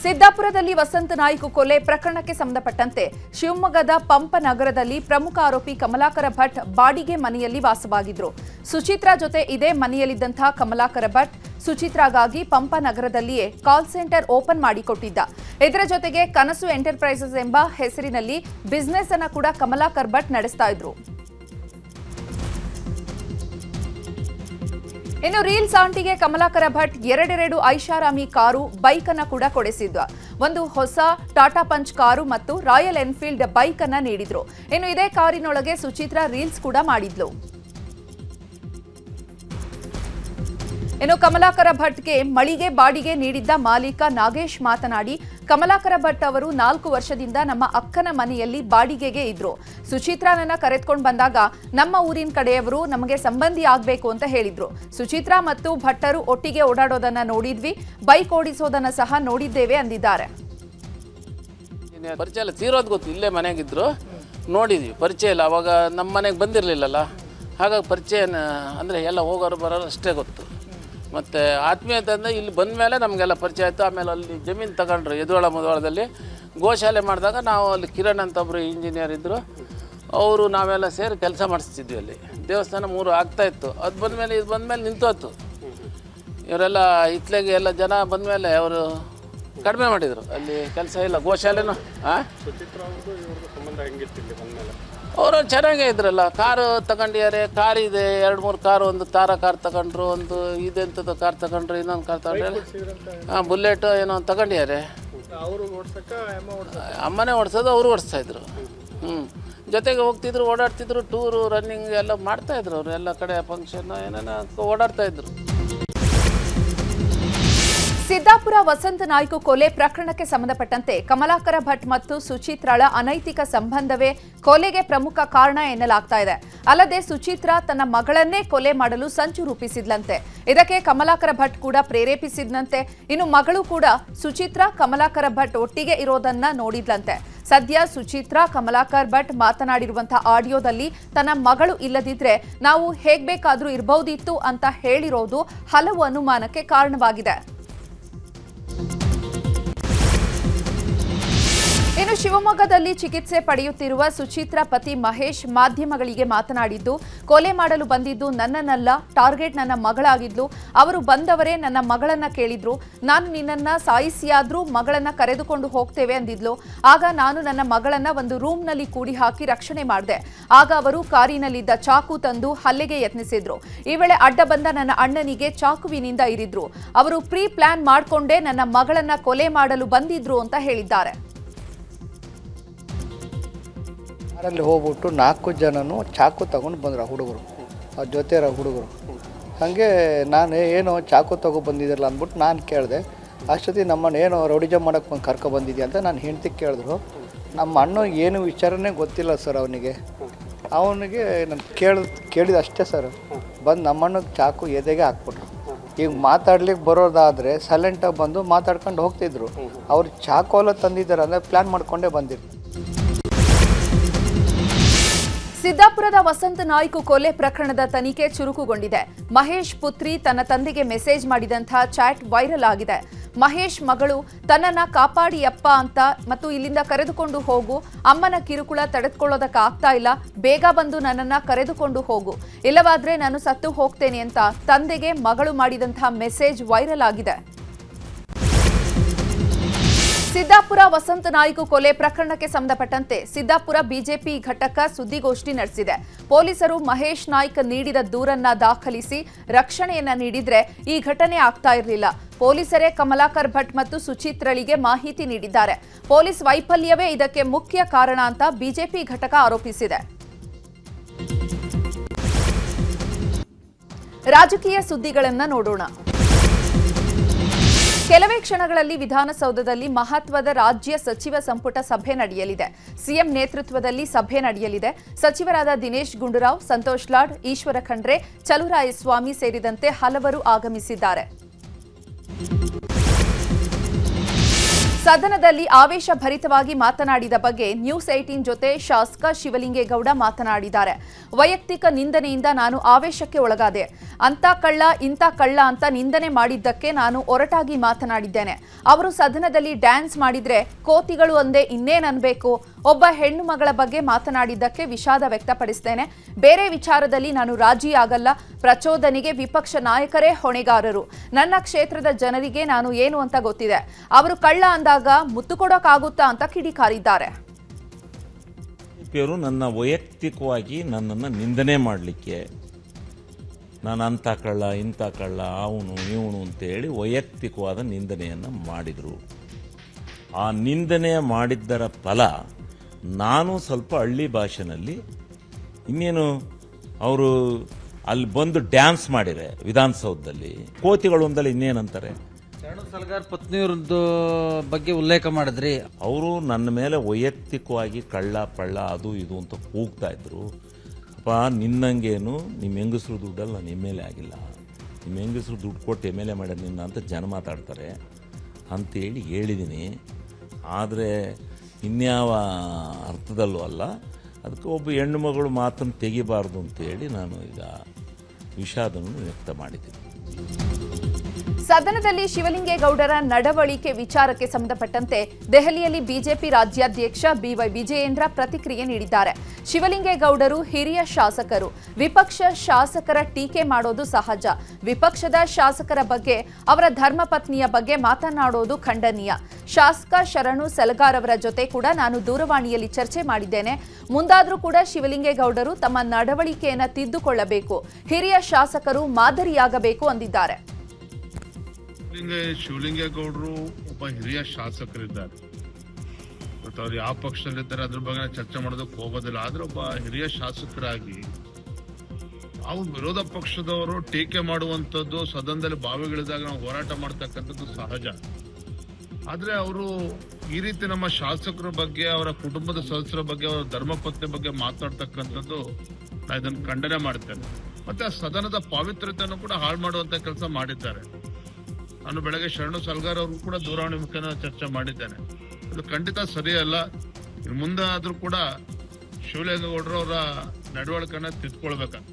ಸಿದ್ದಾಪುರದಲ್ಲಿ ವಸಂತ ನಾಯ್ಕ ಕೊಲೆ ಪ್ರಕರಣಕ್ಕೆ ಸಂಬಂಧಪಟ್ಟಂತೆ ಶಿವಮೊಗ್ಗದ ಪಂಪನಗರದಲ್ಲಿ ಪ್ರಮುಖ ಆರೋಪಿ ಕಮಲಾಕರ ಭಟ್ ಬಾಡಿಗೆ ಮನೆಯಲ್ಲಿ ವಾಸವಾಗಿದ್ರು. ಸುಚಿತ್ರಾ ಜೊತೆ ಇದೇ ಮನೆಯಲ್ಲಿದ್ದಂತಹ ಕಮಲಾಕರ ಭಟ್ ಸುಚಿತ್ರಾಗಾಗಿ ಪಂಪನಗರದಲ್ಲಿಯೇ ಕಾಲ್ ಸೆಂಟರ್ ಓಪನ್ ಮಾಡಿಕೊಟ್ಟಿದ್ದ. ಇದರ ಜೊತೆಗೆ ಕನಸು ಎಂಟರ್ಪ್ರೈಸಸ್ ಎಂಬ ಹೆಸರಿನಲ್ಲಿ ಬಿಸಿನೆಸ್ ಅನ್ನು ಕೂಡ ಕಮಲಾಕರ್ ಭಟ್ ನಡೆಸ್ತಾ ಇದ್ರು. ಇನ್ನು ರೀಲ್ಸ್ ಆಂಟಿಗೆ ಕಮಲಾಕರ ಭಟ್ ಎರಡೆರಡು ಐಷಾರಾಮಿ ಕಾರು, ಬೈಕ್ ಅನ್ನ ಕೂಡ ಕೊಡಿಸಿದ್ದ. ಒಂದು ಹೊಸ ಟಾಟಾ ಪಂಚ್ ಕಾರು ಮತ್ತು ರಾಯಲ್ ಎನ್ಫೀಲ್ಡ್ ಬೈಕ್ ಅನ್ನ ನೀಡಿದ್ರು. ಇನ್ನು ಇದೇ ಕಾರಿನೊಳಗೆ ಸುಚಿತ್ರಾ ರೀಲ್ಸ್ ಕೂಡ ಮಾಡಿದ್ಲು. ಇನ್ನು ಕಮಲಾಕರ ಭಟ್ಗೆ ಮಳಿಗೆ ಬಾಡಿಗೆ ನೀಡಿದ್ದ ಮಾಲೀಕ ನಾಗೇಶ್ ಮಾತನಾಡಿ, ಕಮಲಾಕರ ಭಟ್ ಅವರು 4 ವರ್ಷದಿಂದ ನಮ್ಮ ಅಕ್ಕನ ಮನೆಯಲ್ಲಿ ಬಾಡಿಗೆಗೆ ಇದ್ರು. ಸುಚಿತ್ರಾನನ್ನ ಕರೆದುಕೊಂಡು ಬಂದಾಗ ನಮ್ಮ ಊರಿನ ಕಡೆಯವರು ನಮಗೆ ಸಂಬಂಧಿ ಆಗ್ಬೇಕು ಅಂತ ಹೇಳಿದ್ರು. ಸುಚಿತ್ರಾ ಮತ್ತು ಭಟ್ಟರು ಒಟ್ಟಿಗೆ ಓಡಾಡೋದನ್ನ ನೋಡಿದ್ವಿ, ಬೈಕ್ ಓಡಿಸೋದನ್ನ ಸಹ ನೋಡಿದ್ದೇವೆ ಅಂದಿದ್ದಾರೆ. ಪರಿಚಯ ಎಲ್ಲ ತೀರೋದು ಗೊತ್ತು, ಇಲ್ಲೇ ಮನೆಗಿದ್ರು ನೋಡಿದ್ವಿ, ಪರಿಚಯ ಇಲ್ಲ. ಅವಾಗ ನಮ್ಮ ಮನೆಗೆ ಬಂದಿರಲಿಲ್ಲಲ್ಲ, ಹಾಗಾಗಿ ಪರಿಚಯ ಅಂದರೆ ಎಲ್ಲ ಹೋಗೋರು ಬರೋರು ಅಷ್ಟೇ ಗೊತ್ತು. ಮತ್ತು ಆತ್ಮೀಯತೆ ಅಂದರೆ ಇಲ್ಲಿ ಬಂದ ಮೇಲೆ ನಮಗೆಲ್ಲ ಪರಿಚಯ ಆಯಿತು. ಆಮೇಲೆ ಅಲ್ಲಿ ಜಮೀನು ತಗೊಂಡ್ರು ಎದುವಳ ಮುದವಾಳದಲ್ಲಿ ಗೋಶಾಲೆ ಮಾಡಿದಾಗ ನಾವು ಅಲ್ಲಿ ಕಿರಣ್ ಅಂತ ಒಬ್ಬರು ಇಂಜಿನಿಯರ್ ಇದ್ದರು, ಅವರು ನಾವೆಲ್ಲ ಸೇರಿ ಕೆಲಸ ಮಾಡಿಸ್ತಿದ್ವಿ. ಅಲ್ಲಿ ದೇವಸ್ಥಾನ 3 ಆಗ್ತಾಯಿತ್ತು. ಅದು ಬಂದಮೇಲೆ ಇದು ಬಂದಮೇಲೆ ನಿಂತೋಯ್ತು. ಇವರೆಲ್ಲ ಇತ್ಲೆಗೆ ಎಲ್ಲ ಜನ ಬಂದಮೇಲೆ ಅವರು ಕಡಿಮೆ ಮಾಡಿದರು, ಅಲ್ಲಿ ಕೆಲಸ ಇಲ್ಲ. ಗೋಶಾಲೆನೂ ಅವರು ಚೆನ್ನಾಗೇ ಇದ್ರಲ್ಲ. ಕಾರು ತಗೊಂಡಿದ್ದಾರೆ, ಕಾರ್ ಇದೆ, 2-3 ಕಾರು. ಒಂದು ತಾರಾ ಕಾರ್ ತಗೊಂಡ್ರು, ಒಂದು ಇದೆಂಥದ್ದು ಕಾರ್ ತಗೊಂಡ್ರು, ಇನ್ನೊಂದು ಕಾರ್ ತಗೊಂಡ್ರೆ ಬುಲೆಟು ಏನೋ ತಗೊಂಡಿದ್ದಾರೆ. ಅಮ್ಮನೇ ಓಡಿಸೋದು, ಅವರು ಓಡಿಸ್ತಾಯಿದ್ರು. ಜೊತೆಗೆ ಹೋಗ್ತಿದ್ರು, ಓಡಾಡ್ತಿದ್ರು, ಟೂರು ರನ್ನಿಂಗ್ ಎಲ್ಲ ಮಾಡ್ತಾಯಿದ್ರು. ಅವರು ಎಲ್ಲ ಕಡೆ ಫಂಕ್ಷನ್ ಏನೇನೋ ಓಡಾಡ್ತಾಯಿದ್ರು. ಸಿದ್ದಾಪುರ ವಸಂತ ನಾಯ್ಕ ಕೊಲೆ ಪ್ರಕರಣಕ್ಕೆ ಸಂಬಂಧಪಟ್ಟಂತೆ ಕಮಲಾಕರ ಭಟ್ ಮತ್ತು ಸುಚಿತ್ರಾಳ ಅನೈತಿಕ ಸಂಬಂಧವೇ ಕೊಲೆಗೆ ಪ್ರಮುಖ ಕಾರಣ ಎನ್ನಲಾಗ್ತಾ ಇದೆ. ಅಲ್ಲದೆ ಸುಚಿತ್ರಾ ತನ್ನ ಮಗಳನ್ನೇ ಕೊಲೆ ಮಾಡಲು ಸಂಚು ರೂಪಿಸಿದ್ಲಂತೆ. ಇದಕ್ಕೆ ಕಮಲಾಕರ ಭಟ್ ಕೂಡ ಪ್ರೇರೇಪಿಸಿದ್ನಂತೆ. ಇನ್ನು ಮಗಳು ಕೂಡ ಸುಚಿತ್ರಾ ಕಮಲಾಕರ ಭಟ್ ಒಟ್ಟಿಗೆ ಇರೋದನ್ನ ನೋಡಿದ್ಲಂತೆ. ಸದ್ಯ ಸುಚಿತ್ರಾ ಕಮಲಾಕರ್ ಭಟ್ ಮಾತನಾಡಿರುವಂತಹ ಆಡಿಯೋದಲ್ಲಿ ತನ್ನ ಮಗಳು ಇಲ್ಲದಿದ್ರೆ ನಾವು ಹೇಗ್ ಬೇಕಾದ್ರೂ ಇರಬಹುದಿತ್ತು ಅಂತ ಹೇಳಿರೋದು ಹಲವು ಅನುಮಾನಕ್ಕೆ ಕಾರಣವಾಗಿದೆ. ಇನ್ನು ಶಿವಮೊಗ್ಗದಲ್ಲಿ ಚಿಕಿತ್ಸೆ ಪಡೆಯುತ್ತಿರುವ ಸುಚಿತ್ರಾ ಪತಿ ಮಹೇಶ್ ಮಾಧ್ಯಮಗಳಿಗೆ ಮಾತನಾಡಿದ್ದು, ಕೊಲೆ ಮಾಡಲು ಬಂದಿದ್ದು ನನ್ನನ್ನಲ್ಲ, ಟಾರ್ಗೆಟ್ ನನ್ನ ಮಗಳಾಗಿದ್ಲು. ಅವರು ಬಂದವರೇ ನನ್ನ ಮಗಳನ್ನ ಕೇಳಿದ್ರು. ನಾನು ನಿನ್ನನ್ನ ಸಾಯಿಸಿಯಾದ್ರೂ ಮಗಳನ್ನ ಕರೆದುಕೊಂಡು ಹೋಗ್ತೇವೆ ಅಂದಿದ್ಲು. ಆಗ ನಾನು ನನ್ನ ಮಗಳನ್ನ ಒಂದು ರೂಮ್ನಲ್ಲಿ ಕೂಡಿ ಹಾಕಿ ರಕ್ಷಣೆ ಮಾಡಿದೆ. ಆಗ ಅವರು ಕಾರಿನಲ್ಲಿದ್ದ ಚಾಕು ತಂದು ಹಲ್ಲೆಗೆ ಯತ್ನಿಸಿದ್ರು. ಈ ವೇಳೆ ಅಡ್ಡ ಬಂದ ನನ್ನ ಅಣ್ಣನಿಗೆ ಚಾಕುವಿನಿಂದ ಇರಿದ್ರು. ಅವರು ಪ್ರೀ ಪ್ಲಾನ್ ಮಾಡಿಕೊಂಡೇ ನನ್ನ ಮಗಳನ್ನ ಕೊಲೆ ಮಾಡಲು ಬಂದಿದ್ರು ಅಂತ ಹೇಳಿದ್ದಾರೆ. ಕಾರಲ್ಲಿ ಹೋಗ್ಬಿಟ್ಟು 4 ಜನನು ಚಾಕು ತಗೊಂಡು ಬಂದರು, ಹುಡುಗರು, ಅವ್ರ ಜೊತೆ ಇರೋ ಹುಡುಗರು. ಹಾಗೆ ನಾನು ಏನೋ ಚಾಕು ಬಂದಿದ್ದಿರಲ್ಲ ಅಂದ್ಬಿಟ್ಟು ನಾನು ಕೇಳಿದೆ. ಅಷ್ಟೊತ್ತಿ ನಮ್ಮನ್ನು ಏನೋ ರೌಡಿಜಮ್ ಮಾಡೋಕ್ಕೆ ಕರ್ಕೊಬಂದಿದ್ಯಾ ಅಂತ ನಾನು ಹೆಂಡ್ತಿ ಕೇಳಿದ್ರು. ನಮ್ಮ ಅಣ್ಣ ಏನು ವಿಚಾರನೇ ಗೊತ್ತಿಲ್ಲ ಸರ್ ಅವನಿಗೆ ನಾನು ಕೇಳಿದ ಅಷ್ಟೇ ಸರ್. ಬಂದು ನಮ್ಮಣ್ಣಗೆ ಚಾಕು ಎದೆಗೆ ಹಾಕ್ಬಿಟ್ರು. ಈಗ ಮಾತಾಡ್ಲಿಕ್ಕೆ ಬರೋದಾದರೆ ಸೈಲೆಂಟಾಗಿ ಬಂದು ಮಾತಾಡ್ಕೊಂಡು ಹೋಗ್ತಿದ್ರು. ಅವ್ರು ಚಾಕು ಎಲ್ಲ ತಂದಿದ್ದಾರೆ ಅಂದರೆ ಪ್ಲ್ಯಾನ್ ಮಾಡಿಕೊಂಡೇ ಬಂದಿದ್ರು. ಸಿದ್ದಾಪುರದ ವಸಂತ ನಾಯ್ಕ ಕೊಲೆ ಪ್ರಕರಣದ ತನಿಖೆ ಚುರುಕುಗೊಂಡಿದೆ. ಮಹೇಶ್ ಪುತ್ರಿ ತನ್ನ ತಂದೆಗೆ ಮೆಸೇಜ್ ಮಾಡಿದಂತಹ ಚಾಟ್ ವೈರಲ್ ಆಗಿದೆ. ಮಹೇಶ್ ಮಗಳು ತನ್ನನ್ನ ಕಾಪಾಡಿಯಪ್ಪ ಅಂತ ಮತ್ತು ಇಲ್ಲಿಂದ ಕರೆದುಕೊಂಡು ಹೋಗು, ಅಮ್ಮನ ಕಿರುಕುಳ ತಡೆದುಕೊಳ್ಳೋದಕ್ಕೆ ಆಗ್ತಾ ಇಲ್ಲ, ಬೇಗ ಬಂದು ನನ್ನನ್ನ ಕರೆದುಕೊಂಡು ಹೋಗು, ಇಲ್ಲವಾದ್ರೆ ನಾನು ಸತ್ತು ಹೋಗ್ತೇನೆ ಅಂತ ತಂದೆಗೆ ಮಗಳು ಮಾಡಿದಂತಹ ಮೆಸೇಜ್ ವೈರಲ್ ಆಗಿದೆ. ಸಿದ್ದಾಪುರ ವಸಂತ ನಾಯ್ಕ ಕೊಲೆ ಪ್ರಕರಣಕ್ಕೆ ಸಂಬಂಧಪಟ್ಟಂತೆ ಸಿದ್ದಾಪುರ ಬಿಜೆಪಿ ಘಟಕ ಸುದ್ದಿಗೋಷ್ಠಿ ನಡೆಸಿದೆ. ಪೊಲೀಸರು ಮಹೇಶ್ ನಾಯ್ಕ ನೀಡಿದ ದೂರನ್ನ ದಾಖಲಿಸಿ ರಕ್ಷಣೆಯನ್ನ ನೀಡಿದ್ರೆ ಈ ಘಟನೆ ಆಗ್ತಾ ಇರಲಿಲ್ಲ. ಪೊಲೀಸರೇ ಕಮಲಾಕರ್ ಭಟ್ ಮತ್ತು ಸುಚಿತ್ರಳಿಗೆ ಮಾಹಿತಿ ನೀಡಿದ್ದಾರೆ. ಪೊಲೀಸ್ ವೈಫಲ್ಯವೇ ಇದಕ್ಕೆ ಮುಖ್ಯ ಕಾರಣ ಅಂತ ಬಿಜೆಪಿ ಘಟಕ ಆರೋಪಿಸಿದೆ. ರಾಜಕೀಯ ಸುದ್ದಿಗಳನ್ನ ನೋಡೋಣ. ಕೆಲವೇ ಕ್ಷಣಗಳಲ್ಲಿ ವಿಧಾನಸೌಧದಲ್ಲಿ ಮಹತ್ವದ ರಾಜ್ಯ ಸಚಿವ ಸಂಪುಟ ಸಭೆ ನಡೆಯಲಿದೆ. ಸಿಎಂ ನೇತೃತ್ವದಲ್ಲಿ ಸಭೆ ನಡೆಯಲಿದೆ. ಸಚಿವರಾದ ದಿನೇಶ್ ಗುಂಡೂರಾವ್, ಸಂತೋಷ್ ಲಾಡ್, ಈಶ್ವರ ಖಂಡ್ರೆ, ಚಲುರಾಯಸ್ವಾಮಿ ಸೇರಿದಂತೆ ಹಲವರು ಆಗಮಿಸಿದ್ದಾರೆ. ಸದನದಲ್ಲಿ ಆವೇಶ ಭರಿತವಾಗಿ ಮಾತನಾಡಿದ ಬಗ್ಗೆ ನ್ಯೂಸ್ 18 ಜೊತೆ ಶಾಸಕ ಶಿವಲಿಂಗೇಗೌಡ ಮಾತನಾಡಿದ್ದಾರೆ. ವೈಯಕ್ತಿಕ ನಿಂದನೆಯಿಂದ ನಾನು ಆವೇಶಕ್ಕೆ ಒಳಗಾದೆ. ಅಂತ ಕಳ್ಳ ಇಂಥ ಕಳ್ಳ ಅಂತ ನಿಂದನೆ ಮಾಡಿದ್ದಕ್ಕೆ ನಾನು ಒರಟಾಗಿ ಮಾತನಾಡಿದ್ದೇನೆ. ಅವರು ಸದನದಲ್ಲಿ ಡ್ಯಾನ್ಸ್ ಮಾಡಿದ್ರೆ ಕೋತಿಗಳು ಅಂದೇ ಇನ್ನೇನ್ ಅನ್ಬೇಕು. ಒಬ್ಬ ಹೆಣ್ಣು ಮಗಳ ಬಗ್ಗೆ ಮಾತನಾಡಿದ್ದಕ್ಕೆ ವಿಷಾದ ವ್ಯಕ್ತಪಡಿಸ್ತೇನೆ. ಬೇರೆ ವಿಚಾರದಲ್ಲಿ ನಾನು ರಾಜಿ ಆಗಲ್ಲ. ಪ್ರಚೋದನೆಗೆ ವಿಪಕ್ಷ ನಾಯಕರೇ ಹೊಣೆಗಾರರು. ನನ್ನ ಕ್ಷೇತ್ರದ ಜನರಿಗೆ ನಾನು ಏನು ಅಂತ ಗೊತ್ತಿದೆ. ಅವರು ಕಳ್ಳ ಅಂದಾಗ ಮುತ್ತು ಕೊಡೋಕ್ಕಾಗುತ್ತಾ ಅಂತ ಕಿಡಿಕಾರಿದ್ದಾರೆ. ನನ್ನ ವೈಯಕ್ತಿಕವಾಗಿ ನನ್ನನ್ನು ನಿಂದನೆ ಮಾಡಲಿಕ್ಕೆ, ನಾನು ಅಂಥ ಕಳ್ಳ ಇಂಥ ಕಳ್ಳ ಅವನು ಇವನು ಅಂತೇಳಿ ವೈಯಕ್ತಿಕವಾದ ನಿಂದನೆಯನ್ನು ಮಾಡಿದರು. ಆ ನಿಂದನೆ ಮಾಡಿದ್ದರ ಫಲ ನಾನು ಸ್ವಲ್ಪ ಹಳ್ಳಿ ಭಾಷೆನಲ್ಲಿ ಇನ್ನೇನು ಅವರು ಅಲ್ಲಿ ಬಂದು ಡ್ಯಾನ್ಸ್ ಮಾಡಿರೆ ವಿಧಾನಸೌಧದಲ್ಲಿ ಕೋತಿಗಳು ಅಂದಲ್ಲಿ ಇನ್ನೇನಂತಾರೆ. ಶರಣು ಸಲಗಾರ್ ಪತ್ನಿಯವ್ರದ್ದು ಬಗ್ಗೆ ಉಲ್ಲೇಖ ಮಾಡಿದ್ರಿ. ಅವರು ನನ್ನ ಮೇಲೆ ವೈಯಕ್ತಿಕವಾಗಿ ಕಳ್ಳ ಪಳ್ಳ ಅದು ಇದು ಅಂತ ಕೂಗ್ತಾ ಇದ್ರು. ಅಪ್ಪ ನಿನ್ನಂಗೇನು ನಿಮ್ಮ ಹೆಂಗಸರು ದುಡ್ಡಲ್ಲಿ ನಾನು ಎಮ್ ಎಲ್ ಎ ಆಗಿಲ್ಲ, ನಿಮ್ಮ ಹೆಂಗಸರು ದುಡ್ಡು ಕೊಟ್ಟು ಎಮ್ ಎಲ್ ಎ ಮಾಡ್ಯಾರ ನಿನ್ನ ಅಂತ ಜನ ಮಾತಾಡ್ತಾರೆ ಅಂತೇಳಿ ಹೇಳಿದ್ದೀನಿ. ಆದರೆ ಇನ್ಯಾವ ಅರ್ಥದಲ್ಲೂ ಅಲ್ಲ. ಅದಕ್ಕೆ ಒಬ್ಬ ಹೆಣ್ಣು ಮಗಳು ಮಾತನ್ನು ತೆಗಿಬಾರ್ದು ಅಂತೇಳಿ ನಾನು ಈಗ ವಿಷಾದವನ್ನು ವ್ಯಕ್ತ ಮಾಡಿದ್ದೀನಿ. ಸದನದಲ್ಲಿ ಶಿವಲಿಂಗೇಗೌಡರ ನಡವಳಿಕೆ ವಿಚಾರಕ್ಕೆ ಸಂಬಂಧಪಟ್ಟಂತೆ ದೆಹಲಿಯಲ್ಲಿ ಬಿಜೆಪಿ ರಾಜ್ಯಾಧ್ಯಕ್ಷ ಬಿವೈ ವಿಜಯೇಂದ್ರ ಪ್ರತಿಕ್ರಿಯೆ ನೀಡಿದ್ದಾರೆ. ಶಿವಲಿಂಗೇಗೌಡರು ಹಿರಿಯ ಶಾಸಕರು. ವಿಪಕ್ಷ ಶಾಸಕರ ಟೀಕೆ ಮಾಡೋದು ಸಹಜ. ವಿಪಕ್ಷದ ಶಾಸಕರ ಬಗ್ಗೆ, ಅವರ ಧರ್ಮಪತ್ನಿಯ ಬಗ್ಗೆ ಮಾತನಾಡೋದು ಖಂಡನೀಯ. ಶಾಸಕ ಶರಣು ಸಲಗಾರ್ ಅವರ ಜೊತೆ ಕೂಡ ನಾನು ದೂರವಾಣಿಯಲ್ಲಿ ಚರ್ಚೆ ಮಾಡಿದ್ದೇನೆ. ಮುಂದಾದರೂ ಕೂಡ ಶಿವಲಿಂಗೇಗೌಡರು ತಮ್ಮ ನಡವಳಿಕೆಯನ್ನು ತಿದ್ದುಕೊಳ್ಳಬೇಕು. ಹಿರಿಯ ಶಾಸಕರು ಮಾದರಿಯಾಗಬೇಕು ಅಂದಿದ್ದಾರೆ. ಶಿವಲಿಂಗೇಗೌಡರು ಒಬ್ಬ ಹಿರಿಯ ಶಾಸಕರಿದ್ದಾರೆ. ಮತ್ತು ಅವ್ರು ಯಾವ ಪಕ್ಷದಲ್ಲಿದ್ದಾರೆ ಅದ್ರ ಬಗ್ಗೆ ಚರ್ಚೆ ಮಾಡೋದಕ್ಕೆ ಹೋಗೋದಿಲ್ಲ. ಆದ್ರೆ ಒಬ್ಬ ಹಿರಿಯ ಶಾಸಕರಾಗಿ ನಾವು ವಿರೋಧ ಪಕ್ಷದವರು ಟೀಕೆ ಮಾಡುವಂಥದ್ದು, ಸದನದಲ್ಲಿ ಬಾವಿಗಳಿದಾಗ ನಾವು ಹೋರಾಟ ಮಾಡ್ತಕ್ಕಂಥದ್ದು ಸಹಜ. ಆದ್ರೆ ಅವರು ಈ ರೀತಿ ನಮ್ಮ ಶಾಸಕರ ಬಗ್ಗೆ, ಅವರ ಕುಟುಂಬದ ಸದಸ್ಯರ ಬಗ್ಗೆ, ಅವರ ಧರ್ಮಪತ್ನಿ ಬಗ್ಗೆ ಮಾತಾಡ್ತಕ್ಕಂಥದ್ದು ನಾನು ಇದನ್ನು ಖಂಡನೆ ಮಾಡ್ತೇನೆ. ಮತ್ತೆ ಆ ಸದನದ ಪಾವಿತ್ರ್ಯತೆಯನ್ನು ಕೂಡ ಹಾಳು ಮಾಡುವಂತ ಕೆಲಸ ಮಾಡಿದ್ದಾರೆ. ನಾನು ಬೆಳಗ್ಗೆ ಶರಣು ಸಲಗಾರ್ ಅವರು ಕೂಡ ದೂರವಾಣಿ ಮುಖೇನ ಚರ್ಚೆ ಮಾಡಿದ್ದೇನೆ. ಅದು ಖಂಡಿತ ಸರಿಯಲ್ಲ. ಮುಂದೆ ಆದ್ರೂ ಕೂಡ ಶಿವಲಿಂಗೇಗೌಡರವರ ನಡವಳಿಕೆಯನ್ನು ತಿದ್ದುಕೊಳ್ಬೇಕಂತ.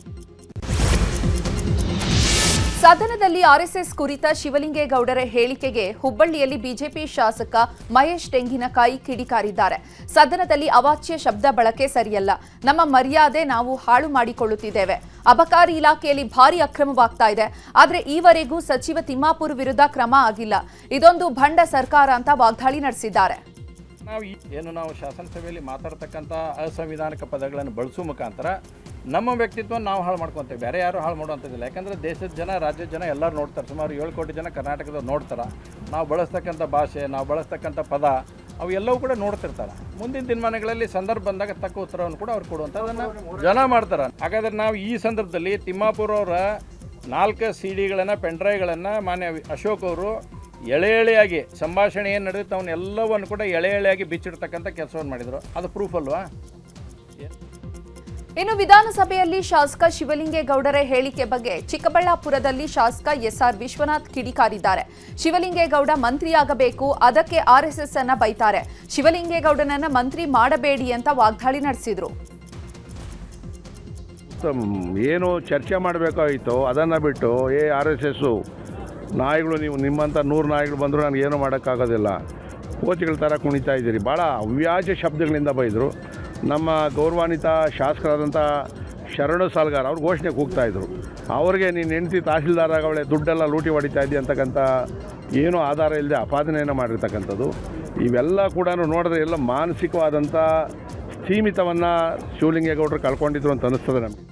ಸದನದಲ್ಲಿ ಆರ್ಎಸ್ಎಸ್ ಕುರಿತ ಶಿವಲಿಂಗೇಗೌಡರ ಹೇಳಿಕೆಗೆ ಹುಬ್ಬಳ್ಳಿಯಲ್ಲಿ ಬಿಜೆಪಿ ಶಾಸಕ ಮಹೇಶ್ ತೆಂಗಿನಕಾಯಿ ಕಿಡಿಕಾರಿದ್ದಾರೆ. ಸದನದಲ್ಲಿ ಅವಾಚ್ಯ ಶಬ್ದ ಬಳಕೆ ಸರಿಯಲ್ಲ. ನಮ್ಮ ಮರ್ಯಾದೆ ನಾವು ಹಾಳು ಮಾಡಿಕೊಳ್ಳುತ್ತಿದ್ದೇವೆ. ಅಬಕಾರಿ ಇಲಾಖೆಯಲ್ಲಿ ಭಾರಿ ಅಕ್ರಮವಾಗ್ತಾ ಇದೆ. ಆದರೆ ಈವರೆಗೂ ಸಚಿವ ತಿಮ್ಮಾಪುರ್ ವಿರುದ್ಧ ಕ್ರಮ ಆಗಿಲ್ಲ. ಇದೊಂದು ಭಂಡ ಸರ್ಕಾರ ಅಂತ ವಾಗ್ದಾಳಿ ನಡೆಸಿದ್ದಾರೆ. ನಾವು ಶಾಸನಸಭೆಯಲ್ಲಿ ಮಾತಾಡ್ತಕ್ಕಂಥ ಅಸಂವಿಧಾನಿಕ ಪದಗಳನ್ನು ಬಳಸುವ ಮುಖಾಂತರ ನಮ್ಮ ವ್ಯಕ್ತಿತ್ವ ನಾವು ಹಾಳು ಮಾಡ್ಕೊತೇವೆ. ಬೇರೆ ಯಾರು ಹಾಳು ಮಾಡುವಂಥದ್ದಿಲ್ಲ. ಯಾಕಂದರೆ ದೇಶದ ಜನ, ರಾಜ್ಯದ ಜನ ಎಲ್ಲರೂ ನೋಡ್ತಾರೆ. ಸುಮಾರು 7 ಕೋಟಿ ಜನ ಕರ್ನಾಟಕದವ್ರು ನೋಡ್ತಾರೆ. ನಾವು ಬಳಸ್ತಕ್ಕಂಥ ಭಾಷೆ, ನಾವು ಬಳಸ್ತಕ್ಕಂಥ ಪದ ಅವು ಎಲ್ಲವೂ ಕೂಡ ನೋಡ್ತಿರ್ತಾರೆ. ಮುಂದಿನ ದಿನಮಾನಗಳಲ್ಲಿ ಸಂದರ್ಭ ಬಂದಾಗ ತಕ್ಕ ಉತ್ತರವನ್ನು ಕೂಡ ಅವ್ರು ಕೊಡುವಂಥದ್ದನ್ನು ಜನ ಮಾಡ್ತಾರೆ. ಹಾಗಾದರೆ ನಾವು ಈ ಸಂದರ್ಭದಲ್ಲಿ ತಿಮ್ಮಾಪುರ ಅವರ 4 CD-ಗಳನ್ನು, ಪೆನ್ಡ್ರೈವ್ಗಳನ್ನು ಮಾನ್ಯ ಅಶೋಕ್ ಅವರು ಎಳೆಯಾಗಿ ಸಂಭಾಷಣೆ ಏನು ನಡೆಯುತ್ತೆ ಅವನ್ನೆಲ್ಲವನ್ನು ಕೂಡ ಎಳೆಯಾಗಿ ಬಿಚ್ಚಿಡ್ತಕ್ಕಂಥ ಕೆಲಸವನ್ನು ಮಾಡಿದರು. ಅದು ಪ್ರೂಫ್ ಅಲ್ವಾ? ಇನ್ನು ವಿಧಾನಸಭೆಯಲ್ಲಿ ಶಾಸಕ ಶಿವಲಿಂಗೇಗೌಡರ ಹೇಳಿಕೆ ಬಗ್ಗೆ ಚಿಕ್ಕಬಳ್ಳಾಪುರದಲ್ಲಿ ಶಾಸಕ ಎಸ್ಆರ್ ವಿಶ್ವನಾಥ್ ಕಿಡಿಕಾರಿದ್ದಾರೆ. ಶಿವಲಿಂಗೇಗೌಡ ಮಂತ್ರಿಯಾಗಬೇಕು, ಅದಕ್ಕೆ ಆರ್ಎಸ್ಎಸ್ ಅನ್ನ ಬೈತಾರೆ. ಶಿವಲಿಂಗೇಗೌಡನನ್ನ ಮಂತ್ರಿ ಮಾಡಬೇಡಿ ಅಂತ ವಾಗ್ದಾಳಿ ನಡೆಸಿದ್ರು. ಏನು ಚರ್ಚೆ ಮಾಡಬೇಕಾಗಿತ್ತು ಅದನ್ನು ಬಿಟ್ಟು RSS ನಾಯಿಗಳು, ನೀವು ನಿಮ್ಮಂಥ 100 ನಾಯಿಗಳು ಬಂದರೂ ನನಗೇನು ಮಾಡೋಕ್ಕಾಗೋದಿಲ್ಲ, ಕೋತಿಗಳ ಥರ ಕುಣಿತಾ ಇದ್ದೀರಿ, ಭಾಳ ಅವ್ಯಾಜ ಶಬ್ದಗಳಿಂದ ಬೈದರು. ನಮ್ಮ ಗೌರವಾನ್ವಿತ ಶಾಸಕರಾದಂಥ ಶರಣು ಸಲಗಾರ್ ಅವ್ರು ಘೋಷಣೆ ಕೂಗ್ತಾಯಿದ್ರು. ಅವ್ರಿಗೆ ನೀನು ಹೆಂಡತಿ ತಹಸೀಲ್ದಾರ್ ಆಗವಳೆ, ದುಡ್ಡೆಲ್ಲ ಲೂಟಿ ಹೊಡಿತಾ ಇದ್ದಿ ಅಂತಕ್ಕಂಥ ಏನೂ ಆಧಾರ ಇಲ್ಲದೆ ಅಪಾದನೆಯನ್ನು ಮಾಡಿರ್ತಕ್ಕಂಥದ್ದು. ಇವೆಲ್ಲ ಕೂಡ ನೋಡಿದ್ರೆ ಎಲ್ಲ ಮಾನಸಿಕವಾದಂಥ ಸೀಮಿತವನ್ನು ಶಿವಲಿಂಗೇಗೌಡರು ಕಳ್ಕೊಂಡಿದ್ರು ಅಂತ ಅನ್ನಿಸ್ತದೆ ನಮಗೆ.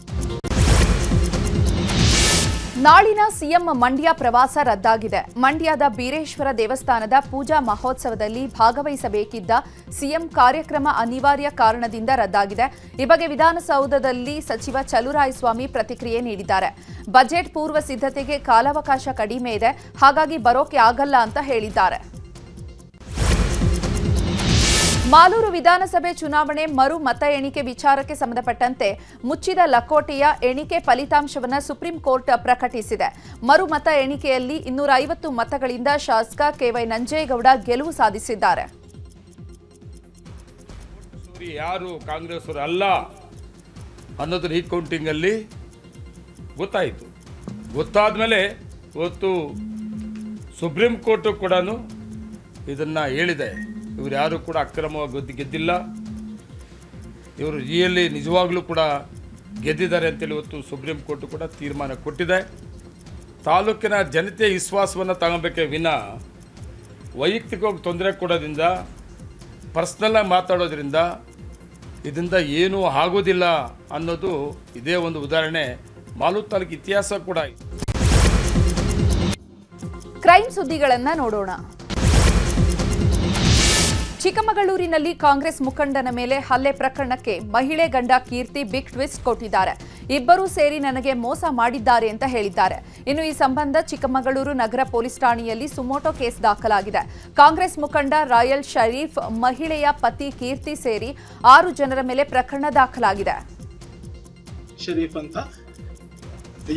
ನಾಳಿನ ಸಿಎಂ ಮಂಡ್ಯ ಪ್ರವಾಸ ರದ್ದಾಗಿದೆ. ಮಂಡ್ಯದ ಬೀರೇಶ್ವರ ದೇವಸ್ಥಾನದ ಪೂಜಾ ಮಹೋತ್ಸವದಲ್ಲಿ ಭಾಗವಹಿಸಬೇಕಿದ್ದ ಸಿಎಂ ಕಾರ್ಯಕ್ರಮ ಅನಿವಾರ್ಯ ಕಾರಣದಿಂದ ರದ್ದಾಗಿದೆ. ಈ ಬಗ್ಗೆ ವಿಧಾನಸೌಧದಲ್ಲಿ ಸಚಿವ ಚಲುರಾಯಸ್ವಾಮಿ ಪ್ರತಿಕ್ರಿಯೆ ನೀಡಿದ್ದಾರೆ. ಬಜೆಟ್ ಪೂರ್ವ ಸಿದ್ಧತೆಗೆ ಕಾಲಾವಕಾಶ ಕಡಿಮೆ ಇದೆ, ಹಾಗಾಗಿ ಬರೋಕೆ ಆಗಲ್ಲ ಅಂತ ಹೇಳಿದ್ದಾರೆ. ಮಾಲೂರು ವಿಧಾನಸಭೆ ಚುನಾವಣೆ ಮರು ಮತ ಎಣಿಕೆ ವಿಚಾರಕ್ಕೆ ಸಂಬಂಧಪಟ್ಟಂತೆ ಮುಚ್ಚಿದ ಲಕೋಟೆಯ ಎಣಿಕೆ ಫಲಿತಾಂಶವನ್ನು ಸುಪ್ರೀಂ ಕೋರ್ಟ್ ಪ್ರಕಟಿಸಿದೆ. ಮರು ಮತ ಎಣಿಕೆಯಲ್ಲಿ 250 ಮತಗಳಿಂದ ಶಾಸಕ ಕೆವೈ ನಂಜೇಗೌಡ ಗೆಲುವು ಸಾಧಿಸಿದ್ದಾರೆ. ಯಾರು ಕಾಂಗ್ರೆಸ್ ಅವರು ಅಲ್ಲ ಅನ್ನೋದ್ರ ರೀಕೌಂಟಿಂಗ್ ಅಲ್ಲಿ ಗೊತ್ತಾಯಿತು. ಗೊತ್ತಾದ್ಮೇಲೆ ಇವತ್ತು ಸುಪ್ರೀಂ ಕೋರ್ಟ್ ಕೂಡ ಇದನ್ನ ಹೇಳಿದೆ, ಇವರು ಯಾರು ಕೂಡ ಅಕ್ರಮವಾಗಿ ಗೆದ್ದಿಲ್ಲ, ಇವರು ರಿಯಲಿ ನಿಜವಾಗ್ಲೂ ಕೂಡ ಗೆದ್ದಿದ್ದಾರೆ ಅಂತೇಳಿ ಇವತ್ತು ಸುಪ್ರೀಂ ಕೋರ್ಟ್ ಕೂಡ ತೀರ್ಮಾನ ಕೊಟ್ಟಿದೆ. ತಾಲೂಕಿನ ಜನತೆಯ ವಿಶ್ವಾಸವನ್ನು ತಗೋಬೇಕೇ ವಿನ ವೈಯಕ್ತಿಕವಾಗಿ ತೊಂದರೆ ಕೊಡೋದ್ರಿಂದ, ಪರ್ಸ್ನಲ್ಲಾಗಿ ಮಾತಾಡೋದ್ರಿಂದ ಇದರಿಂದ ಏನೂ ಆಗೋದಿಲ್ಲ ಅನ್ನೋದು ಇದೇ ಒಂದು ಉದಾಹರಣೆ. ಮಾಲೂರು ತಾಲೂಕು ಇತಿಹಾಸ ಕೂಡ. ಕ್ರೈಮ್ ಸುದ್ದಿಗಳನ್ನ ನೋಡೋಣ. ಚಿಕ್ಕಮಗಳೂರಿನಲ್ಲಿ ಕಾಂಗ್ರೆಸ್ ಮುಖಂಡನ ಮೇಲೆ ಹಲ್ಲೆ ಪ್ರಕರಣಕ್ಕೆ ಮಹಿಳೆ ಗಂಡ ಕೀರ್ತಿ ಬಿಗ್ ಟ್ವಿಸ್ಟ್ ಕೊಟ್ಟಿದ್ದಾರೆ. ಇಬ್ಬರೂ ಸೇರಿ ನನಗೆ ಮೋಸ ಮಾಡಿದ್ದಾರೆ ಅಂತ ಹೇಳಿದ್ದಾರೆ. ಇನ್ನು ಈ ಸಂಬಂಧ ಚಿಕ್ಕಮಗಳೂರು ನಗರ ಪೊಲೀಸ್ ಠಾಣೆಯಲ್ಲಿ ಸುಮೋಟೋ ಕೇಸ್ ದಾಖಲಾಗಿದೆ. ಕಾಂಗ್ರೆಸ್ ಮುಖಂಡ ರಾಯಲ್ ಶರೀಫ್, ಮಹಿಳೆಯ ಪತಿ ಕೀರ್ತಿ ಸೇರಿ 6 ಜನರ ಮೇಲೆ ಪ್ರಕರಣ ದಾಖಲಾಗಿದೆ. ಶರೀಫ್ ಅಂತ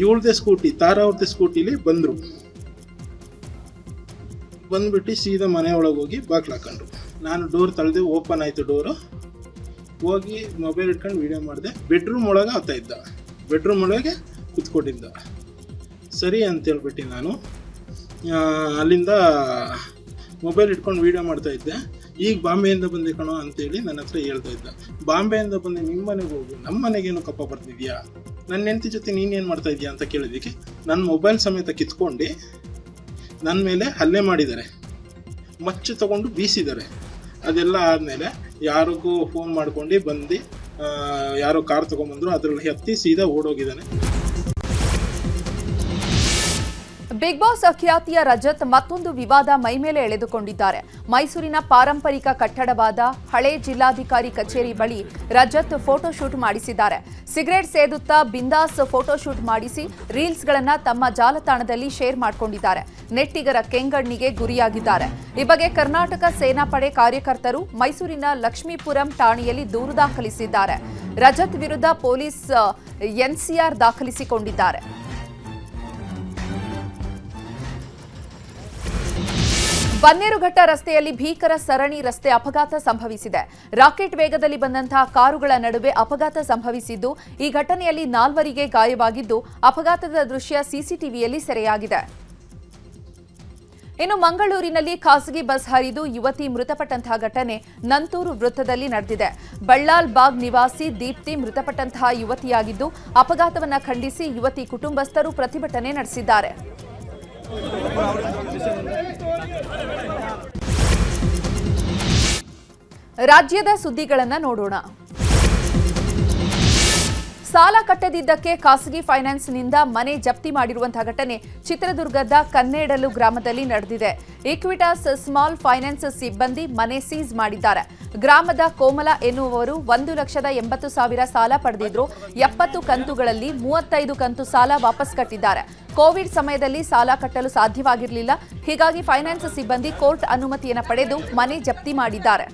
ಇವಳದೇ ಸ್ಕೂಟಿ, ತಾರಾ ಅವ್ರದ್ದೇ ಸ್ಕೂಟಿಲಿ ಬಂದ್ಬಿಟ್ಟು ಸೀದಾ ಮನೆ ಒಳಗೆ ಹೋಗಿ ಬಾಗ್ಲು ಹಾಕೊಂಡ್ರು. ನಾನು ಡೋರ್ ತಳ್ದೆ, ಓಪನ್ ಆಯಿತು ಡೋರು. ಹೋಗಿ ಮೊಬೈಲ್ ಇಟ್ಕೊಂಡು ವಿಡಿಯೋ ಮಾಡಿದೆ. ಬೆಡ್ರೂಮ್ ಒಳಗೆ ಆಗ್ತಾ ಇದ್ದ, ಬೆಡ್ರೂಮ್ ಒಳಗೆ ಕೂತ್ಕೊಂಡಿದ್ದ. ಸರಿ ಅಂತೇಳ್ಬಿಟ್ಟು ನಾನು ಅಲ್ಲಿಂದ ಮೊಬೈಲ್ ಇಟ್ಕೊಂಡು ವಿಡಿಯೋ ಮಾಡ್ತಾ ಇದ್ದೆ. ಈಗ ಬಾಂಬೆಯಿಂದ ಬಂದೆ ಕಣೋ ಅಂತೇಳಿ ನನ್ನ ಹತ್ರ ಹೇಳ್ತಾ ಇದ್ದ. ಬಾಂಬೆಯಿಂದ ಬಂದೆ, ನಿಮ್ಮ ಮನೆಗೆ ಹೋಗು, ನಮ್ಮ ಮನೆಗೇನು ಕಪ್ಪ ಬರ್ತಿದ್ಯಾ, ನನ್ನ ಹೆಂಡತಿ ಜೊತೆ ನೀನೇನು ಮಾಡ್ತಾ ಇದೀಯಾ ಅಂತ ಕೇಳಿದ್ದಕ್ಕೆ ನನ್ನ ಮೊಬೈಲ್ ಸಮೇತ ಕಿತ್ಕೊಂಡು ನನ್ನ ಮೇಲೆ ಹಲ್ಲೆ ಮಾಡಿದ್ದಾರೆ, ಮಚ್ಚು ತಗೊಂಡು ಬೀಸಿದ್ದಾರೆ. ಅದೆಲ್ಲ ಆದಮೇಲೆ ಯಾರಿಗೂ ಫೋನ್ ಮಾಡ್ಕೊಂಡು ಬಂದು ಯಾರೋ ಕಾರ್ ತೊಗೊಂಬಂದ್ರು, ಅದರಲ್ಲಿ ಹತ್ತಿ ಸೀದಾ ಓಡೋಗಿದ್ದಾನೆ. ಬಿಗ್ ಬಾಸ್ ಖ್ಯಾತಿಯ ರಜತ್ ಮತ್ತೊಂದು ವಿವಾದ ಮೈಮೇಲೆ ಎಳೆದುಕೊಂಡಿದ್ದಾರೆ. ಮೈಸೂರಿನ ಪಾರಂಪರಿಕ ಕಟ್ಟಡವಾದ ಹಳೆ ಜಿಲ್ಲಾಧಿಕಾರಿ ಕಚೇರಿ ಬಳಿ ರಜತ್ ಫೋಟೋಶೂಟ್ ಮಾಡಿಸಿದ್ದಾರೆ. ಸಿಗರೆಟ್ ಸೇದುತ್ತಾ ಬಿಂದಾಸ್ ಫೋಟೋಶೂಟ್ ಮಾಡಿಸಿ ರೀಲ್ಸ್ಗಳನ್ನು ತಮ್ಮ ಜಾಲತಾಣದಲ್ಲಿ ಶೇರ್ ಮಾಡಿಕೊಂಡಿದ್ದಾರೆ. ನೆಟ್ಟಿಗರ ಕೆಂಗಣ್ಣಿಗೆ ಗುರಿಯಾಗಿದ್ದಾರೆ. ಈ ಬಗ್ಗೆ ಕರ್ನಾಟಕ ಸೇನಾ ಪಡೆ ಕಾರ್ಯಕರ್ತರು ಮೈಸೂರಿನ ಲಕ್ಷ್ಮೀಪುರಂ ಠಾಣೆಯಲ್ಲಿ ದೂರು ದಾಖಲಿಸಿದ್ದಾರೆ. ರಜತ್ ವಿರುದ್ಧ ಪೊಲೀಸ್ ಎನ್ಸಿಆರ್ ದಾಖಲಿಸಿಕೊಂಡಿದ್ದಾರೆ. ಬನ್ನೇರುಘಟ್ಟ ರಸ್ತೆಯಲ್ಲಿ ಭೀಕರ ಸರಣಿ ರಸ್ತೆ ಅಪಘಾತ ಸಂಭವಿಸಿದೆ. ರಾಕೆಟ್ ವೇಗದಲ್ಲಿ ಬಂದಂತಹ ಕಾರುಗಳ ನಡುವೆ ಅಪಘಾತ ಸಂಭವಿಸಿದ್ದು, ಈ ಘಟನೆಯಲ್ಲಿ 4 ಗಾಯವಾಗಿದ್ದು, ಅಪಘಾತದ ದೃಶ್ಯ ಸಿಸಿಟಿವಿಯಲ್ಲಿ ಸೆರೆಯಾಗಿದೆ. ಇನ್ನು ಮಂಗಳೂರಿನಲ್ಲಿ ಖಾಸಗಿ ಬಸ್ ಹರಿದು ಯುವತಿ ಮೃತಪಟ್ಟಂತಹ ಘಟನೆ ನಂತೂರು ವೃತ್ತದಲ್ಲಿ ನಡೆದಿದೆ. ಬಳ್ಳಾಲ್ ಬಾಗ್ ನಿವಾಸಿ ದೀಪ್ತಿ ಮೃತಪಟ್ಟಂತಹ ಯುವತಿಯಾಗಿದ್ದು, ಅಪಘಾತವನ್ನು ಖಂಡಿಸಿ ಯುವತಿ ಕುಟುಂಬಸ್ಥರು ಪ್ರತಿಭಟನೆ ನಡೆಸಿದ್ದಾರೆ. ರಾಜ್ಯದ ಸುದ್ದಿಗಳನ್ನು ನೋಡೋಣ. ಸಾಲ ಕಟ್ಟದಿದ್ದಕ್ಕೆ ಖಾಸಗಿ ಫೈನಾನ್ಸ್ನಿಂದ ಮನೆ ಜಪ್ತಿ ಮಾಡಿರುವಂತಹ ಘಟನೆ ಚಿತ್ರದುರ್ಗದ ಕನ್ನೇಡಲು ಗ್ರಾಮದಲ್ಲಿ ನಡೆದಿದೆ. ಈಕ್ವಿಟಾಸ್ ಸ್ಮಾಲ್ ಫೈನಾನ್ಸ್ ಸಿಬ್ಬಂದಿ ಮನೆ ಸೀಸ್ ಮಾಡಿದ್ದಾರೆ. ಗ್ರಾಮದ ಕೋಮಲ ಎನ್ನುವವರು 1,80,000 ಸಾಲ ಪಡೆದಿದ್ರು. 70 ಕಂತುಗಳಲ್ಲಿ 35 ಕಂತು ಸಾಲ ವಾಪಸ್ ಕಟ್ಟಿದ್ದಾರೆ. ಕೋವಿಡ್ ಸಮಯದಲ್ಲಿ ಸಾಲ ಕಟ್ಟಲು ಸಾಧ್ಯವಾಗಿರಲಿಲ್ಲ. ಹೀಗಾಗಿ ಫೈನಾನ್ಸ್ ಸಿಬ್ಬಂದಿ ಕೋರ್ಟ್ ಅನುಮತಿಯನ್ನು ಪಡೆದು ಮನೆ ಜಪ್ತಿ ಮಾಡಿದ್ದಾರೆ.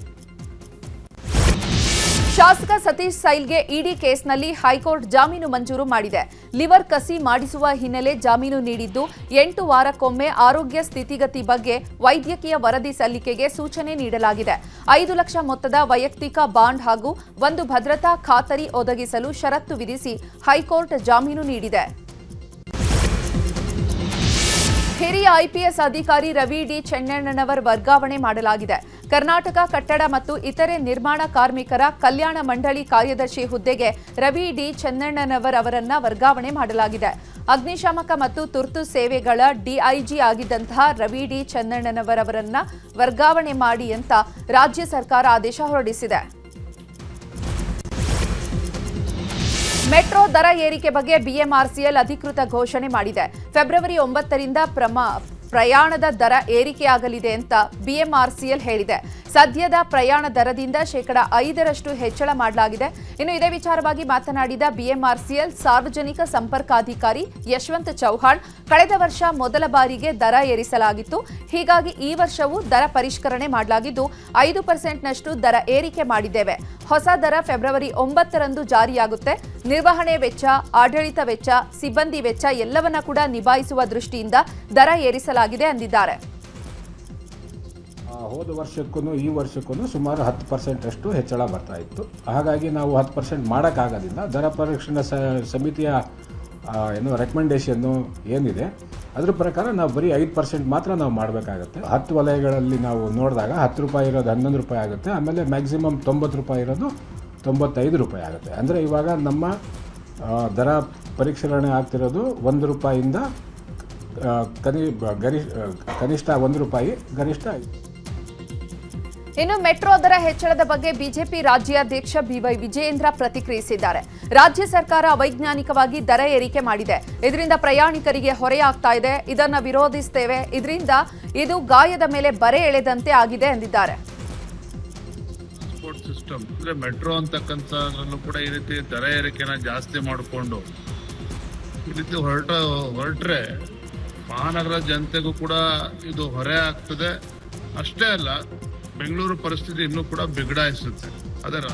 ಶಾಸಕ ಸತೀಶ್ ಸೈಲ್ಗೆ ಇಡಿ ಕೇಸ್ನಲ್ಲಿ ಹೈಕೋರ್ಟ್ ಜಾಮೀನು ಮಂಜೂರು ಮಾಡಿದೆ. ಲಿವರ್ ಕಸಿ ಮಾಡಿಸುವ ಹಿನ್ನೆಲೆ ಜಾಮೀನು ನೀಡಿದ್ದು, 8 ವಾರಕ್ಕೊಮ್ಮೆ ಆರೋಗ್ಯ ಸ್ಥಿತಿಗತಿ ಬಗ್ಗೆ ವೈದ್ಯಕೀಯ ವರದಿ ಸಲ್ಲಿಕೆಗೆ ಸೂಚನೆ ನೀಡಲಾಗಿದೆ. 5 ಲಕ್ಷ ಮೊತ್ತದ ವೈಯಕ್ತಿಕ ಬಾಂಡ್ ಹಾಗೂ 1 ಭದ್ರತಾ ಖಾತರಿ ಒದಗಿಸಲು ಷರತ್ತು ವಿಧಿಸಿ ಹೈಕೋರ್ಟ್ ಜಾಮೀನು ನೀಡಿದೆ. ಹಿರಿಯ ಐಪಿಎಸ್ ಅಧಿಕಾರಿ ರವಿ ಡಿ ಚೆನ್ನಣ್ಣನವರ್ ವರ್ಗಾವಣೆ ಮಾಡಲಾಗಿದೆ. ಕರ್ನಾಟಕ ಕಟ್ಟಡ ಮತ್ತು ಇತರೆ ನಿರ್ಮಾಣ ಕಾರ್ಮಿಕರ ಕಲ್ಯಾಣ ಮಂಡಳಿ ಕಾರ್ಯದರ್ಶಿ ಹುದ್ದೆಗೆ ರವಿ ಡಿ ಚೆನ್ನಣ್ಣನವರ್ ಅವರನ್ನ ವರ್ಗಾವಣೆ ಮಾಡಲಾಗಿದೆ. ಅಗ್ನಿಶಾಮಕ ಮತ್ತು ತುರ್ತು ಸೇವೆಗಳ ಡಿಐಜಿ ಆಗಿದ್ದಂತಹ ರವಿ ಡಿ ಚೆನ್ನಣ್ಣನವರ್ ಅವರನ್ನ ವರ್ಗಾವಣೆ ಮಾಡಿ ಅಂತ ರಾಜ್ಯ ಸರ್ಕಾರ ಆದೇಶ ಹೊರಡಿಸಿದೆ. ಮೆಟ್ರೋ ದರ ಏರಿಕೆ ಬಗ್ಗೆ ಬಿಎಂಆರ್ಸಿಎಲ್ ಅಧಿಕೃತ ಘೋಷಣೆ ಮಾಡಿದೆ. ಫೆಬ್ರವರಿ 9ರಿಂದ ಪ್ರಯಾಣದ ದರ ಏರಿಕೆಯಾಗಲಿದೆ ಅಂತ ಬಿಎಂಆರ್ಸಿಎಲ್ ಹೇಳಿದೆ. ಸದ್ಯದ ಪ್ರಯಾಣ ದರದಿಂದ 5% ಹೆಚ್ಚಳ ಮಾಡಲಾಗಿದೆ. ಇನ್ನು ಇದೇ ವಿಚಾರವಾಗಿ ಮಾತನಾಡಿದ ಬಿಎಂಆರ್ಸಿಎಲ್ ಸಾರ್ವಜನಿಕ ಸಂಪರ್ಕಾಧಿಕಾರಿ ಯಶವಂತ್ ಚೌಹಾಣ್, ಕಳೆದ ವರ್ಷ ಮೊದಲ ಬಾರಿಗೆ ದರ ಏರಿಸಲಾಗಿತ್ತು. ಹೀಗಾಗಿ ಈ ವರ್ಷವೂ ದರ ಪರಿಷ್ಕರಣೆ ಮಾಡಲಾಗಿದ್ದು 5%ನಷ್ಟು ದರ ಏರಿಕೆ ಮಾಡಿದ್ದೇವೆ. ಹೊಸ ದರ ಫೆಬ್ರವರಿ 9ರಂದು ಜಾರಿಯಾಗುತ್ತೆ. ನಿರ್ವಹಣೆ ವೆಚ್ಚ, ಆಡಳಿತ ವೆಚ್ಚ, ಸಿಬ್ಬಂದಿ ವೆಚ್ಚ ಎಲ್ಲವನ್ನ ಕೂಡ ನಿಭಾಯಿಸುವ ದೃಷ್ಟಿಯಿಂದ ದರ ಏರಿಸಲಾಗಿದೆ ಎಂದಿದ್ದಾರೆ. ಹೋದ ವರ್ಷಕ್ಕೂ ಈ ವರ್ಷಕ್ಕೂ ಸುಮಾರು 10% ಅಷ್ಟು ಹೆಚ್ಚಳ ಬರ್ತಾ ಇತ್ತು. ಹಾಗಾಗಿ ನಾವು 10% ಮಾಡೋಕ್ಕಾಗೋದಿಲ್ಲ. ದರ ಪರಿಷ್ಕರಣಾ ಸಮಿತಿಯ ರೆಕಮೆಂಡೇಶನ್ನು ಏನಿದೆ ಅದ್ರ ಪ್ರಕಾರ ನಾವು ಬರೀ 5% ಮಾತ್ರ ನಾವು ಮಾಡಬೇಕಾಗತ್ತೆ. 10 ವಲಯಗಳಲ್ಲಿ ನಾವು ನೋಡಿದಾಗ 10 ರೂಪಾಯಿ ಇರೋದು 11 ರೂಪಾಯಿ ಆಗುತ್ತೆ. ಆಮೇಲೆ ಮ್ಯಾಕ್ಸಿಮಮ್ 90 ರೂಪಾಯಿ ಇರೋದು 95 ರೂಪಾಯಿ ಆಗುತ್ತೆ. ಅಂದರೆ ಇವಾಗ ನಮ್ಮ ದರ ಪರಿಷ್ಕರಣೆ ಆಗ್ತಿರೋದು 1 ರೂಪಾಯಿಯಿಂದ ಕನಿಷ್ಠ 1 ರೂಪಾಯಿ, ಗರಿಷ್ಠ 5. ಇನ್ನು ಮೆಟ್ರೋ ದರ ಹೆಚ್ಚಳದ ಬಗ್ಗೆ ಬಿಜೆಪಿ ರಾಜ್ಯಾಧ್ಯಕ್ಷ ಬಿವೈ ವಿಜಯೇಂದ್ರ ಪ್ರತಿಕ್ರಿಯಿಸಿದ್ದಾರೆ. ರಾಜ್ಯ ಸರ್ಕಾರ ಅವೈಜ್ಞಾನಿಕವಾಗಿ ದರ ಏರಿಕೆ ಮಾಡಿದೆ. ಇದರಿಂದ ಪ್ರಯಾಣಿಕರಿಗೆ ಹೊರೆಯಾಗ್ತಾ ಇದೆ. ಇದನ್ನ ವಿರೋಧಿಸುತ್ತೇವೆ. ಇದರಿಂದ ಇದು ಗಾಯದ ಮೇಲೆ ಬರೆ ಎಳೆದಂತೆ ಆಗಿದೆ ಎಂದಿದ್ದಾರೆ. ಟ್ರಾನ್ಸ್ಪೋರ್ಟ್ ಸಿಸ್ಟಮ್ ಅಂದ್ರೆ ಮೆಟ್ರೋ ಅಂತಕ್ಕಂಥದ್ರಲ್ಲೂ ಕೂಡ ಈ ರೀತಿ ದರ ಏರಿಕೆನ ಜಾಸ್ತಿ ಮಾಡಿಕೊಂಡು ಈ ರೀತಿ ಹೊರಟ್ರೆ ಮಹಾನಗರ ಜನತೆಗೂ ಕೂಡ ಇದು ಹೊರೆ ಆಗ್ತದೆ. ಅಷ್ಟೇ ಅಲ್ಲ, ಬೆಂಗಳೂರು ಪರಿಸ್ಥಿತಿ ಇನ್ನೂ ಕೂಡ ಬಿಗಡಾಯಿಸುತ್ತೆ. ಅದರ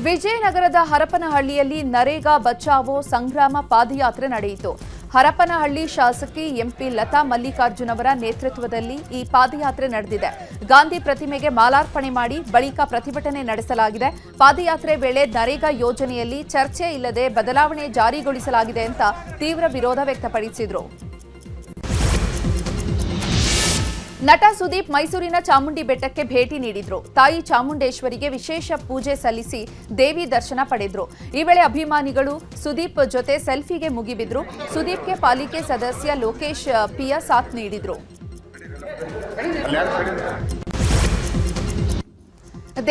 ವಿಜಯನಗರದ ಹರಪನಹಳ್ಳಿಯಲ್ಲಿ ನರೇಗಾ ಬಚಾವೋ ಸಂಗ್ರಾಮ ಪಾದಯಾತ್ರೆ ನಡೆಯಿತು. ಹರಪನಹಳ್ಳಿ ಶಾಸಕಿ ಎಂಪಿ ಲತಾ ಮಲ್ಲಿಕಾರ್ಜುನ್ ಅವರ ನೇತೃತ್ವದಲ್ಲಿ ಈ ಪಾದಯಾತ್ರೆ ನಡೆದಿದೆ. ಗಾಂಧಿ ಪ್ರತಿಮೆಗೆ ಮಾಲಾರ್ಪಣೆ ಮಾಡಿ ಬಳಿಕ ಪ್ರತಿಭಟನೆ ನಡೆಸಲಾಗಿದೆ. ಪಾದಯಾತ್ರೆ ವೇಳೆ ನರೇಗಾ ಯೋಜನೆಯಲ್ಲಿ ಚರ್ಚೆ ಇಲ್ಲದೆ ಬದಲಾವಣೆ ಜಾರಿಗೊಳಿಸಲಾಗಿದೆ ಅಂತ ತೀವ್ರ ವಿರೋಧ ವ್ಯಕ್ತಪಡಿಸಿದರು. ನಟ ಸುದೀಪ್ ಮೈಸೂರಿನ ಚಾಮುಂಡಿ ಬೆಟ್ಟಕ್ಕೆ ಭೇಟಿ ನೀಡಿದ್ರು. ತಾಯಿ ಚಾಮುಂಡೇಶ್ವರಿಗೆ ವಿಶೇಷ ಪೂಜೆ ಸಲ್ಲಿಸಿ ದೇವಿ ದರ್ಶನ ಪಡೆದ್ರು. ಈ ವೇಳೆ ಅಭಿಮಾನಿಗಳು ಸುದೀಪ್ ಜೊತೆ ಸೆಲ್ಫಿಗೆ ಮುಗಿಬಿದ್ರು. ಸುದೀಪ್ಗೆ ಪಾಲಿಕೆ ಸದಸ್ಯ ಲೋಕೇಶ್ ಪಿಯ ಸಾಥ್ ನೀಡಿದ್ರು.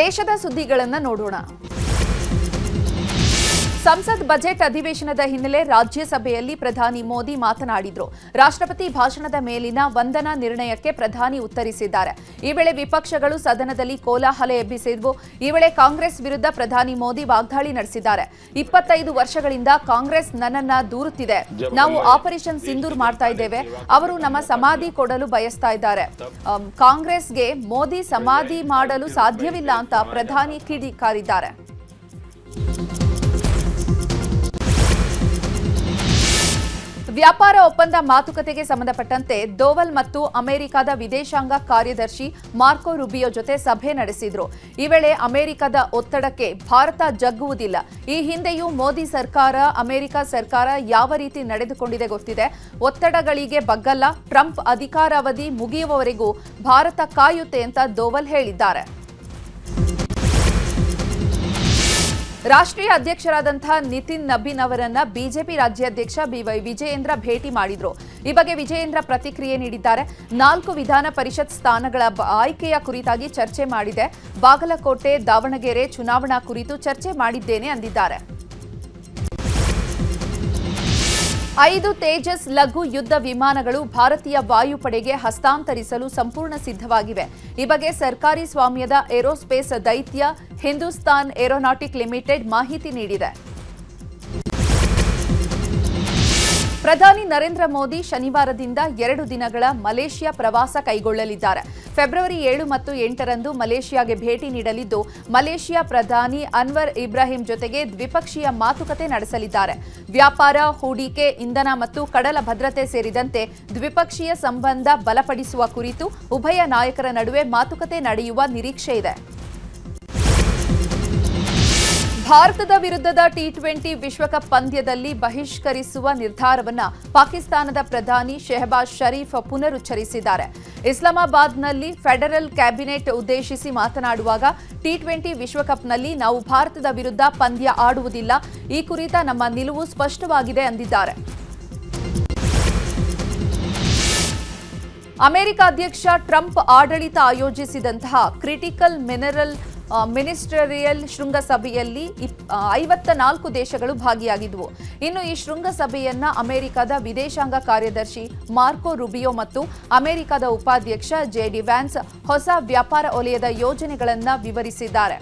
ದೇಶದ ಸುದ್ದಿಗಳನ್ನು ನೋಡೋಣ. ಸಂಸತ್ ಬಜೆಟ್ ಅಧಿವೇಶನದ ಹಿನ್ನೆಲೆ ರಾಜ್ಯಸಭೆಯಲ್ಲಿ ಪ್ರಧಾನಿ ಮೋದಿ ಮಾತನಾಡಿದರು. ರಾಷ್ಟ್ರಪತಿ ಭಾಷಣದ ಮೇಲಿನ ವಂದನಾ ನಿರ್ಣಯಕ್ಕೆ ಪ್ರಧಾನಿ ಉತ್ತರಿಸಿದ್ದಾರೆ. ಈ ವೇಳೆ ವಿಪಕ್ಷಗಳು ಸದನದಲ್ಲಿ ಕೋಲಾಹಲ ಎಬ್ಬಿಸಿದ್ವು. ಈ ವೇಳೆ ಕಾಂಗ್ರೆಸ್ ವಿರುದ್ಧ ಪ್ರಧಾನಿ ಮೋದಿ ವಾಗ್ದಾಳಿ ನಡೆಸಿದ್ದಾರೆ. 25 ವರ್ಷಗಳಿಂದ ಕಾಂಗ್ರೆಸ್ ನನ್ನನ್ನ ದೂರುತ್ತಿದೆ. ನಾವು ಆಪರೇಷನ್ ಸಿಂಧೂರ್ ಮಾಡ್ತಾ ಇದ್ದೇವೆ. ಅವರು ನಮ್ಮ ಸಮಾಧಿ ಕೊಡಲು ಬಯಸ್ತಾ ಇದ್ದಾರೆ. ಕಾಂಗ್ರೆಸ್ಗೆ ಮೋದಿ ಸಮಾಧಿ ಮಾಡಲು ಸಾಧ್ಯವಿಲ್ಲ ಅಂತ ಪ್ರಧಾನಿ ಕಿಡಿಕಾರಿದ್ದಾರೆ. ವ್ಯಾಪಾರ ಒಪ್ಪಂದ ಮಾತುಕತೆಗೆ ಸಂಬಂಧಪಟ್ಟಂತೆ ದೋವಲ್ ಮತ್ತು ಅಮೆರಿಕದ ವಿದೇಶಾಂಗ ಕಾರ್ಯದರ್ಶಿ ಮಾರ್ಕೊ ರುಬಿಯೋ ಜೊತೆ ಸಭೆ ನಡೆಸಿದ್ರು. ಈ ವೇಳೆ ಅಮೆರಿಕದ ಒತ್ತಡಕ್ಕೆ ಭಾರತ ಜಗ್ಗುವುದಿಲ್ಲ. ಈ ಹಿಂದೆಯೂ ಮೋದಿ ಸರ್ಕಾರ, ಅಮೆರಿಕ ಸರ್ಕಾರ ಯಾವ ರೀತಿ ನಡೆದುಕೊಂಡಿದೆ ಗೊತ್ತಿದೆ. ಒತ್ತಡಗಳಿಗೆ ಬಗ್ಗಲ್ಲ. ಟ್ರಂಪ್ ಅಧಿಕಾರಾವಧಿ ಮುಗಿಯುವವರೆಗೂ ಭಾರತ ಕಾಯುತ್ತೆ ಅಂತ ದೋವಲ್ ಹೇಳಿದ್ದಾರೆ. ರಾಷ್ಟ್ರೀಯ ಅಧ್ಯಕ್ಷರಾದಂತಹ ನಿತಿನ್ ನಬೀನ್ ಅವರನ್ನ ಬಿಜೆಪಿ ರಾಜ್ಯಾಧ್ಯಕ್ಷ ಬಿವೈ ವಿಜಯೇಂದ್ರ ಭೇಟಿ ಮಾಡಿದ್ರು. ಈ ಬಗ್ಗೆ ವಿಜಯೇಂದ್ರ ಪ್ರತಿಕ್ರಿಯೆ ನೀಡಿದ್ದಾರೆ. 4 ವಿಧಾನ ಪರಿಷತ್ ಸ್ಥಾನಗಳ ಆಯ್ಕೆಯ ಕುರಿತಾಗಿ ಚರ್ಚೆ ಮಾಡಿದೆ. ಬಾಗಲಕೋಟೆ, ದಾವಣಗೆರೆ ಚುನಾವಣಾ ಕುರಿತು ಚರ್ಚೆ ಮಾಡಿದ್ದೇನೆ ಅಂದಿದ್ದಾರೆ. 5 ತೇಜಸ್ ಲಘು ಯುದ್ಧ ವಿಮಾನಗಳು ಭಾರತೀಯ ವಾಯುಪಡೆಗೆ ಹಸ್ತಾಂತರಿಸಲು ಸಂಪೂರ್ಣ ಸಿದ್ಧವಾಗಿವೆ. ಈ ಬಗ್ಗೆ ಸರ್ಕಾರಿ ಸ್ವಾಮ್ಯದ ಏರೋಸ್ಪೇಸ್ ದೈತ್ಯ ಹಿಂದೂಸ್ತಾನ್ ಏರೋನಾಟಿಕ್ ಲಿಮಿಟೆಡ್ ಮಾಹಿತಿ ನೀಡಿದೆ. ಪ್ರಧಾನಿ ನರೇಂದ್ರ ಮೋದಿ ಶನಿವಾರದಿಂದ 2 ದಿನಗಳ ಮಲೇಷ್ಯಾ ಪ್ರವಾಸ ಕೈಗೊಳ್ಳಲಿದ್ದಾರೆ. ಫೆಬ್ರವರಿ 7 ಮತ್ತು 8ರಂದು ಮಲೇಷ್ಯಾಗೆ ಭೇಟಿ ನೀಡಲಿದ್ದು, ಮಲೇಷ್ಯಾ ಪ್ರಧಾನಿ ಅನ್ವರ್ ಇಬ್ರಾಹಿಂ ಜೊತೆಗೆ ದ್ವಿಪಕ್ಷೀಯ ಮಾತುಕತೆ ನಡೆಸಲಿದ್ದಾರೆ. ವ್ಯಾಪಾರ, ಹೂಡಿಕೆ, ಇಂಧನ ಮತ್ತು ಕಡಲ ಭದ್ರತೆ ಸೇರಿದಂತೆ ದ್ವಿಪಕ್ಷೀಯ ಸಂಬಂಧ ಬಲಪಡಿಸುವ ಕುರಿತು ಉಭಯ ನಾಯಕರ ನಡುವೆ ಮಾತುಕತೆ ನಡೆಯುವ ನಿರೀಕ್ಷೆ ಇದೆ. ಭಾರತದ ವಿರುದ್ಧದ ಟಿ20 ವಿಶ್ವಕಪ್ ಪಂದ್ಯದಲ್ಲಿ ಬಹಿಷ್ಕರಿಸುವ ನಿರ್ಧಾರವನ್ನು ಪಾಕಿಸ್ತಾನದ ಪ್ರಧಾನಿ ಶೆಹಬಾಜ್ ಶರೀಫ್ ಪುನರುಚ್ಚರಿಸಿದ್ದಾರೆ. ಇಸ್ಲಾಮಾಬಾದ್ನಲ್ಲಿ ಫೆಡರಲ್ ಕ್ಯಾಬಿನೆಟ್ ಉದ್ದೇಶಿಸಿ ಮಾತನಾಡುವಾಗ ಟಿ20 ವಿಶ್ವಕಪ್ನಲ್ಲಿ ನಾವು ಭಾರತದ ವಿರುದ್ಧ ಪಂದ್ಯ ಆಡುವುದಿಲ್ಲ. ಈ ಕುರಿತ ನಮ್ಮ ನಿಲುವು ಸ್ಪಷ್ಟವಾಗಿದೆ ಎಂದಿದ್ದಾರೆ. ಅಮೆರಿಕ ಅಧ್ಯಕ್ಷ ಟ್ರಂಪ್ ಆಡಳಿತ ಆಯೋಜಿಸಿದಂತಹ ಕ್ರಿಟಿಕಲ್ ಮಿನರಲ್ ಮಿನಿಸ್ಟರಿಯಲ್ ಶೃಂಗಸಭೆಯಲ್ಲಿ 54 ದೇಶಗಳು ಭಾಗಿಯಾಗಿದ್ವು. ಇನ್ನು ಈ ಶೃಂಗಸಭೆಯನ್ನ ಅಮೆರಿಕದ ವಿದೇಶಾಂಗ ಕಾರ್ಯದರ್ಶಿ ಮಾರ್ಕೋ ರುಬಿಯೋ ಮತ್ತು ಅಮೆರಿಕದ ಉಪಾಧ್ಯಕ್ಷ JD ವ್ಯಾನ್ಸ್ ಹೊಸ ವ್ಯಾಪಾರ ವಲಯದ ಯೋಜನೆಗಳನ್ನು ವಿವರಿಸಿದ್ದಾರೆ.